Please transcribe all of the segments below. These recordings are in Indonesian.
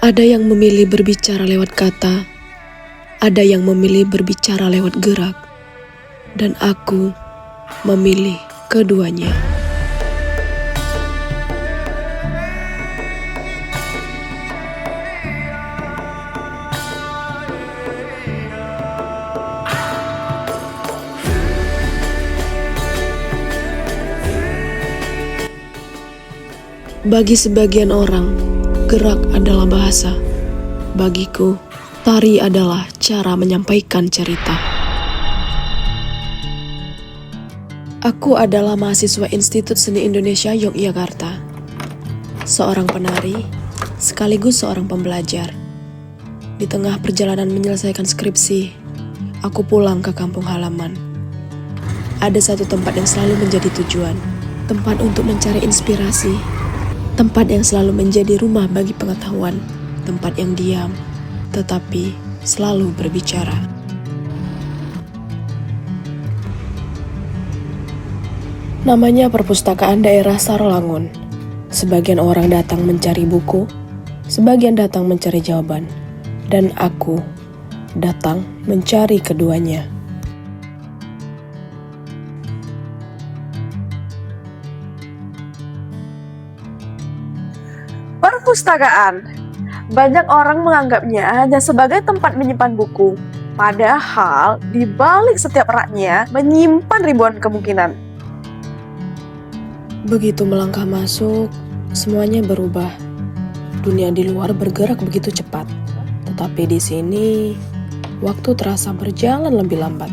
Ada yang memilih berbicara lewat kata, ada yang memilih berbicara lewat gerak, dan aku memilih keduanya. Bagi sebagian orang, gerak adalah bahasa. Bagiku, tari adalah cara menyampaikan cerita. Aku adalah mahasiswa Institut Seni Indonesia Yogyakarta. Seorang penari, sekaligus seorang pembelajar. Di tengah perjalanan menyelesaikan skripsi, aku pulang ke kampung halaman. Ada satu tempat yang selalu menjadi tujuan, tempat untuk mencari inspirasi, tempat yang selalu menjadi rumah bagi pengetahuan, tempat yang diam, tetapi selalu berbicara. Namanya Perpustakaan Daerah Sarolangun. Sebagian orang datang mencari buku, sebagian datang mencari jawaban, dan aku datang mencari keduanya. Perpustakaan. Banyak orang menganggapnya hanya sebagai tempat menyimpan buku. Padahal di balik setiap raknya menyimpan ribuan kemungkinan. Begitu melangkah masuk, semuanya berubah. Dunia di luar bergerak begitu cepat. Tetapi di sini, waktu terasa berjalan lebih lambat.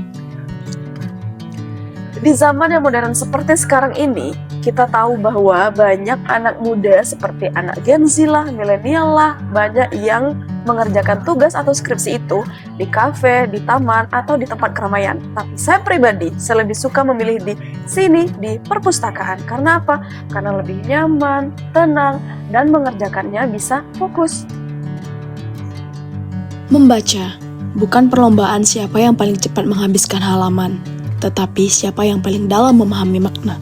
Di zaman yang modern seperti sekarang ini, kita tahu bahwa banyak anak muda seperti anak Gen Z lah, milenial lah, banyak yang mengerjakan tugas atau skripsi itu di kafe, di taman, atau di tempat keramaian. Tapi saya pribadi, saya lebih suka memilih di sini, di perpustakaan. Karena apa? Karena lebih nyaman, tenang, dan mengerjakannya bisa fokus. Membaca bukan perlombaan siapa yang paling cepat menghabiskan halaman, tetapi siapa yang paling dalam memahami makna.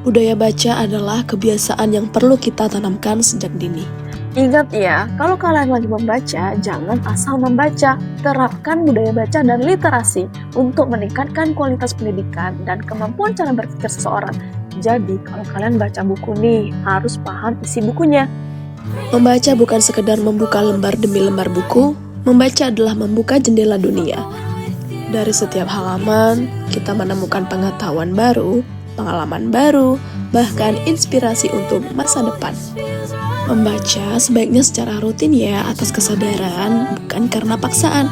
Budaya baca adalah kebiasaan yang perlu kita tanamkan sejak dini. Ingat ya, kalau kalian lagi membaca, jangan asal membaca. Terapkan budaya baca dan literasi untuk meningkatkan kualitas pendidikan dan kemampuan cara berpikir seseorang. Jadi, kalau kalian baca buku nih, harus paham isi bukunya. Membaca bukan sekedar membuka lembar demi lembar buku, membaca adalah membuka jendela dunia. Dari setiap halaman, kita menemukan pengetahuan baru, pengalaman baru, bahkan inspirasi untuk masa depan. Membaca sebaiknya secara rutin ya, atas kesadaran, bukan karena paksaan.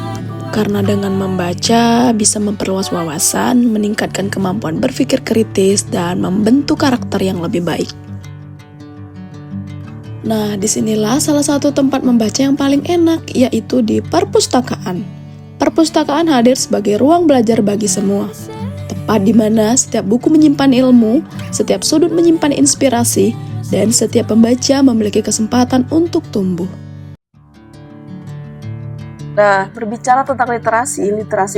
Karena dengan membaca bisa memperluas wawasan, meningkatkan kemampuan berpikir kritis, dan membentuk karakter yang lebih baik. Nah, disinilah salah satu tempat membaca yang paling enak, yaitu di perpustakaan. Perpustakaan hadir sebagai ruang belajar bagi semua. Tempat di mana setiap buku menyimpan ilmu, setiap sudut menyimpan inspirasi, dan setiap pembaca memiliki kesempatan untuk tumbuh. Nah, berbicara tentang literasi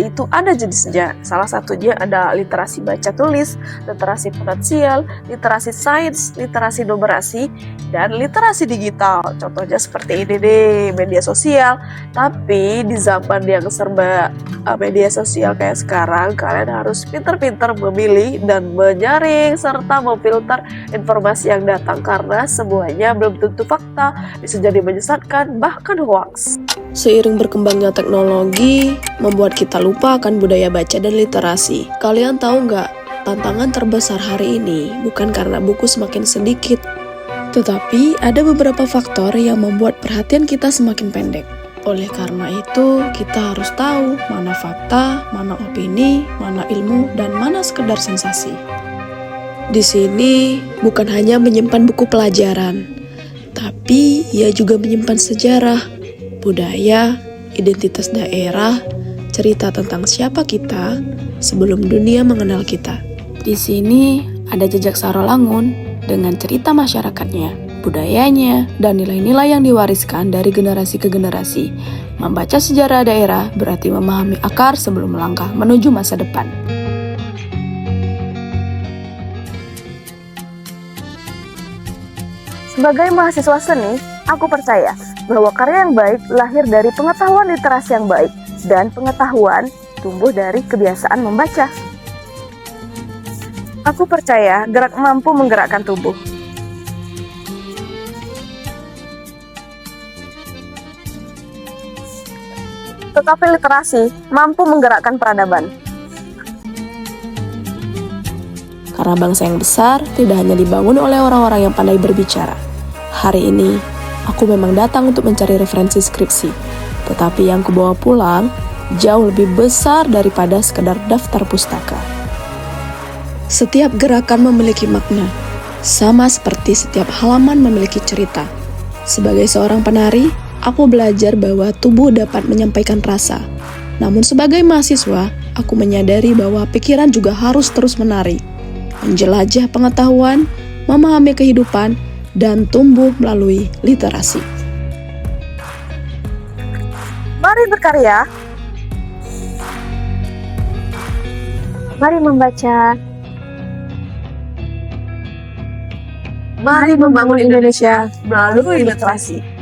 itu ada jenisnya. Salah satunya ada literasi baca tulis, literasi finansial, literasi sains, literasi numerasi, dan literasi digital. Contohnya seperti ini nih, media sosial. Tapi di zaman yang serba media sosial kayak sekarang, kalian harus pintar-pintar memilih dan menyaring serta memfilter informasi yang datang karena semuanya belum tentu fakta, bisa jadi menyesatkan, bahkan hoax. Seiring berkembangnya teknologi, membuat kita lupa akan budaya baca dan literasi. Kalian tahu nggak, tantangan terbesar hari ini bukan karena buku semakin sedikit, tetapi ada beberapa faktor yang membuat perhatian kita semakin pendek. Oleh karena itu, kita harus tahu mana fakta, mana opini, mana ilmu, dan mana sekedar sensasi. Di sini bukan hanya menyimpan buku pelajaran, tapi ia juga menyimpan sejarah, budaya, identitas daerah, cerita tentang siapa kita sebelum dunia mengenal kita. Di sini ada jejak Sarolangun dengan cerita masyarakatnya, budayanya, dan nilai-nilai yang diwariskan dari generasi ke generasi. Membaca sejarah daerah berarti memahami akar sebelum melangkah menuju masa depan. Sebagai mahasiswa seni, aku percaya bahwa karya yang baik lahir dari pengetahuan literasi yang baik dan pengetahuan tumbuh dari kebiasaan membaca. Aku percaya gerak mampu menggerakkan tubuh. Tetapi literasi mampu menggerakkan peradaban. Karena bangsa yang besar tidak hanya dibangun oleh orang-orang yang pandai berbicara. Hari ini, aku memang datang untuk mencari referensi skripsi. Tetapi yang kubawa pulang jauh lebih besar daripada sekedar daftar pustaka. Setiap gerakan memiliki makna, sama seperti setiap halaman memiliki cerita. Sebagai seorang penari, aku belajar bahwa tubuh dapat menyampaikan rasa. Namun sebagai mahasiswa, aku menyadari bahwa pikiran juga harus terus menari, menjelajah pengetahuan, memahami kehidupan, dan tumbuh melalui literasi. Mari berkarya. Mari membaca. Mari membangun Indonesia melalui literasi.